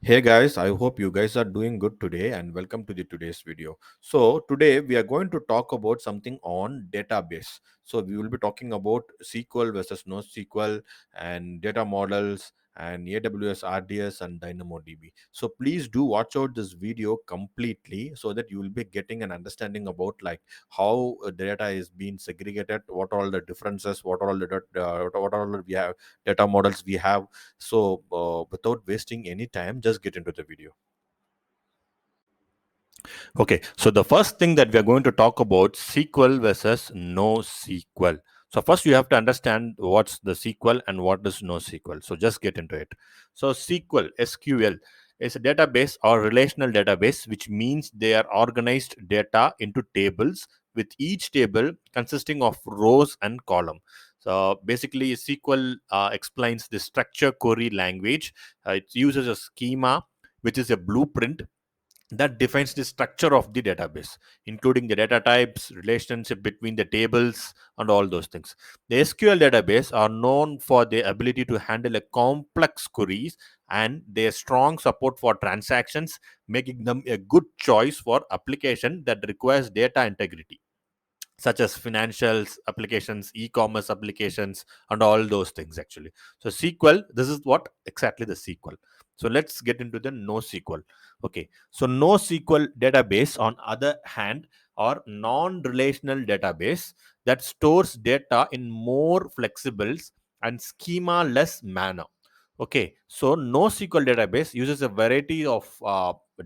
Hey guys, I hope you guys are doing good today and welcome to the today's video. So today we are going to talk about something on database. So we will be talking about SQL versus NoSQL and data models and AWS RDS and Dynamo DB. So please do watch out this video completely so that you will be getting an understanding about like how data is being segregated, what are all the differences, what are all the what are all we have data models we have. So, without wasting any time, just get into the video. Okay, so the first thing that we are going to talk about SQL versus NoSQL. So first you have to understand what's the SQL and what is NoSQL. So just get into it. So SQL is a database or relational database, which means they are organized data into tables with each table consisting of rows and column. So basically, SQL explains the structure query language. It uses a schema, which is a blueprint that defines the structure of the database, including the data types, relationship between the tables, and all those things. The SQL database are known for their ability to handle a complex queries and their strong support for transactions, making them a good choice for application that requires data integrity, such as financials applications, e-commerce applications, and all those things actually. So SQL, this is what exactly the SQL. So let's get into the NoSQL. Okay, so NoSQL database on other hand are non-relational database that stores data in more flexible and schema-less manner. Okay, so NoSQL database uses a variety of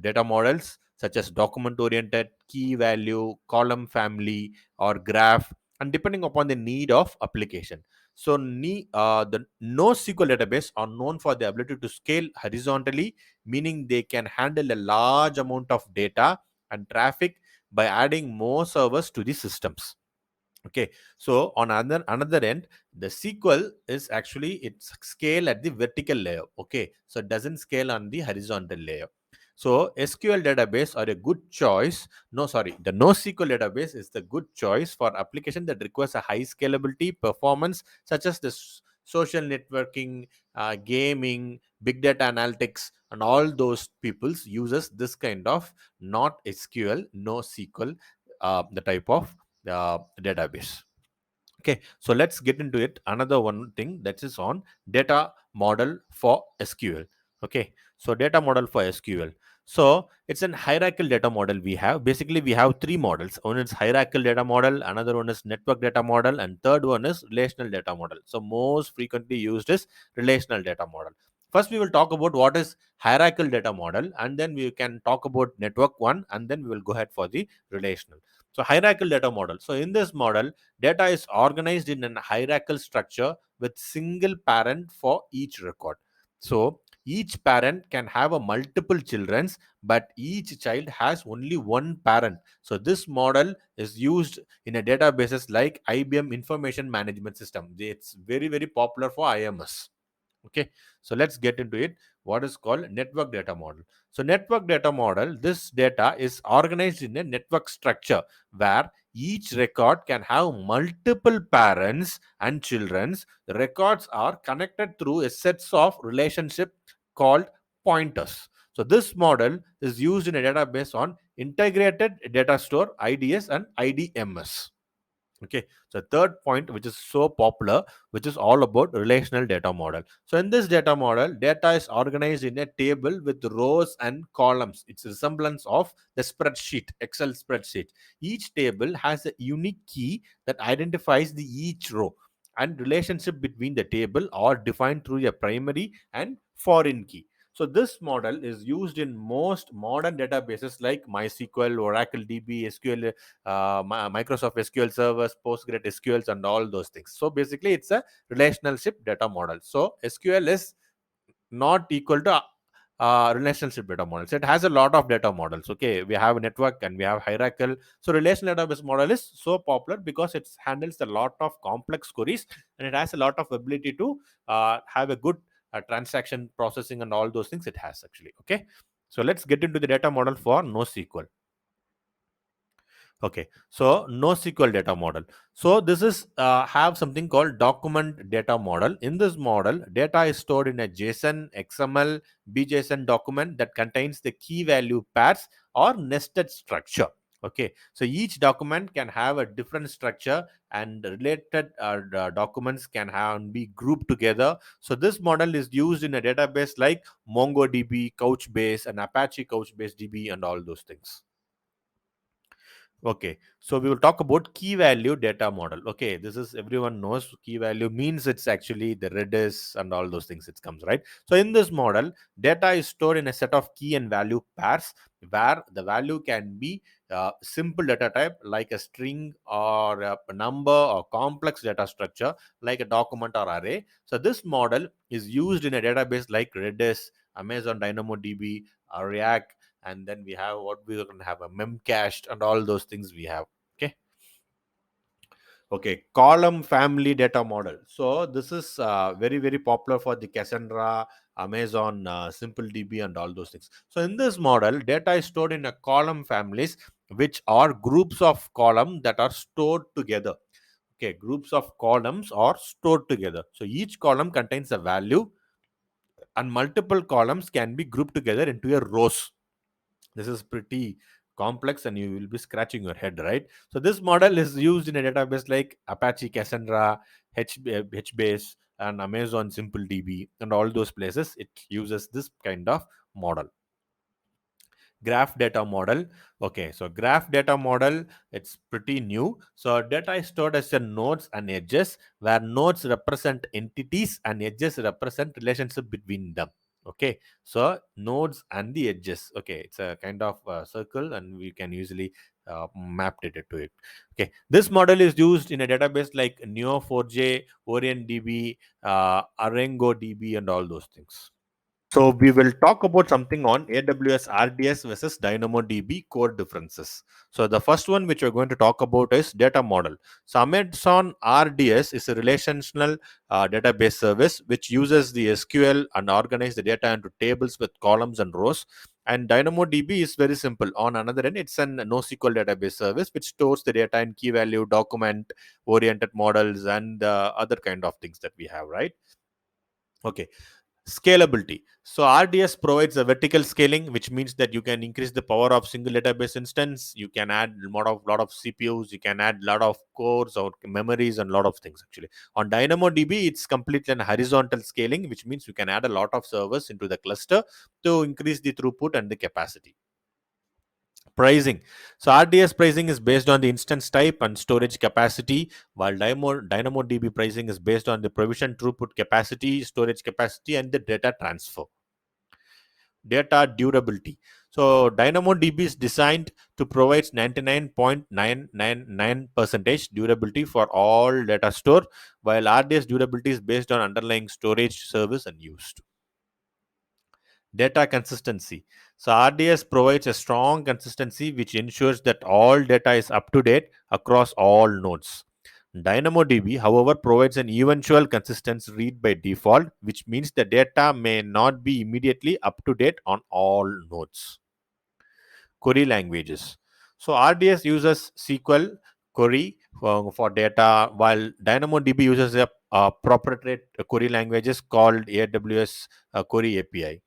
data models such as document oriented, key value, column family, or graph, and depending upon the need of application. So the NoSQL database are known for the ability to scale horizontally, meaning they can handle a large amount of data and traffic by adding more servers to the systems. Okay, so on another end, the SQL is actually it's scale at the vertical layer. Okay, so it doesn't scale on the horizontal layer. So SQL database are a good choice. No, sorry, the NoSQL database is the good choice for application that requires a high scalability performance, such as the social networking, gaming, big data analytics, and all those peoples uses this kind of not SQL, NoSQL, the type of database. Okay, so let's get into it. Another one thing that is on data model for SQL. Okay, so data model for SQL. So it's an hierarchical data model we have. Basically, we have three models. One is hierarchical data model, another one is network data model, and third one is relational data model. So most frequently used is relational data model. First, we will talk about what is hierarchical data model, and then we can talk about network one, and then we will go ahead for the relational. So hierarchical data model. So in this model, data is organized in a hierarchical structure with single parent for each record. So each parent can have a multiple children's, but each child has only one parent. So this model is used in a databases like IBM Information Management System. It's very popular for IMS. Okay, so let's get into it. What is called network data model? So network data model, this data is organized in a network structure where each record can have multiple parents and children's. The records are connected through a sets of relationship called pointers. So this model is used in a database on integrated data store, IDS and IDMS. Okay, so third point, which is so popular, which is all about relational data model. So in this data model, data is organized in a table with rows and columns. It's a resemblance of the spreadsheet, Excel spreadsheet. Each table has a unique key that identifies the each row, and relationship between the table are defined through a primary and foreign key. So this model is used in most modern databases like MySQL, Oracle DB, SQL, Microsoft SQL servers, PostgreSQLs, and all those things. So basically, it's a relationship data model. So SQL is not equal to relationship data models. It has a lot of data models. Okay, we have a network and we have hierarchical. So relational database model is so popular because it handles a lot of complex queries and it has a lot of ability to have a good transaction processing and all those things. It has actually. Okay, so let's get into the data model for NoSQL. Okay, so NoSQL data model. So this is have something called document data model. In this model, data is stored in a JSON, XML, BJSON document that contains the key value pairs or nested structure. Okay, so each document can have a different structure, and related documents can have be grouped together. So this model is used in a database like MongoDB, Couchbase, and Apache Couchbase DB, and all those things. Okay, so we will talk about key value data model. Okay, this is everyone knows key value means it's actually the Redis and all those things it comes, right? So in this model, data is stored in a set of key and value pairs where the value can be simple data type like a string or a number, or complex data structure like a document or array. So this model is used in a database like Redis, Amazon DynamoDB, React, and then we have what we are going to have a memcached and all those things we have. Okay, column family data model. So this is very popular for the Cassandra, Amazon simple DB, and all those things. So in this model, data is stored in a column families, which are groups of column that are stored together. Okay, groups of columns are stored together, so each column contains a value, and multiple columns can be grouped together into a rows. This is pretty complex and you will be scratching your head, right? So this model is used in a database like Apache Cassandra, HBase, and Amazon simple DB, and all those places it uses this kind of model. Graph data model. Okay, so graph data model, it's pretty new. So data is stored as a nodes and edges, where nodes represent entities and edges represent relationship between them. Okay, so nodes and the edges. Okay, it's a kind of circle, and we can usually map it to it. Okay, this model is used in a database like Neo4j, OrientDB, ArengoDB, and all those things. So we will talk about something on AWS RDS versus DynamoDB core differences. So the first one which we're going to talk about is data model. So Amazon RDS is a relational database service which uses the SQL and organize the data into tables with columns and rows. And DynamoDB is very simple. On another end, it's an NoSQL database service which stores the data in key value, document oriented models, and other kind of things that we have, right? Okay. Scalability. So RDS provides a vertical scaling, which means that you can increase the power of single database instance. You can add lot of CPUs. You can add lot of cores or memories and lot of things actually. On DynamoDB, it's completely an horizontal scaling, which means you can add a lot of servers into the cluster to increase the throughput and the capacity. Pricing. So RDS pricing is based on the instance type and storage capacity, while DynamoDB pricing is based on the provision throughput capacity, storage capacity, and the data transfer. Data durability. So DynamoDB is designed to provide 99.999% durability for all data store, while RDS durability is based on underlying storage, service, and used. Data consistency. So RDS provides a strong consistency which ensures that all data is up to date across all nodes. DynamoDB, however, provides an eventual consistent read by default, which means the data may not be immediately up to date on all nodes. Query languages. So RDS uses SQL query for data, while DynamoDB uses a proprietary query languages called AWS Query API.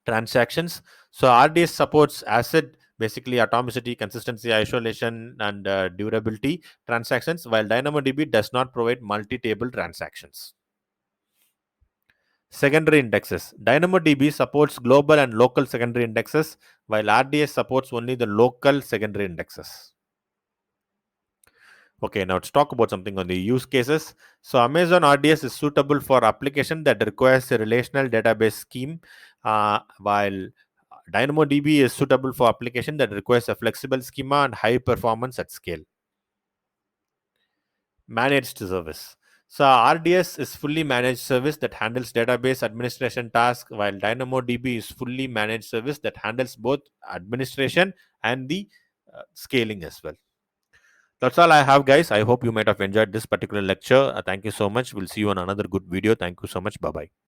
Transactions. So RDS supports ACID, basically atomicity, consistency, isolation, and durability transactions, while DynamoDB does not provide multi-table transactions. Secondary indexes. DynamoDB supports global and local secondary indexes, while RDS supports only the local secondary indexes. Okay, now let's talk about something on the use cases. So Amazon RDS is suitable for application that requires a relational database scheme, while DynamoDB is suitable for application that requires a flexible schema and high performance at scale. Managed service. So RDS is fully managed service that handles database administration tasks, while DynamoDB is fully managed service that handles both administration and the scaling as well. That's all I have, guys. I hope you might have enjoyed this particular lecture. Thank you so much. We'll see you on another good video. Thank you so much. Bye bye.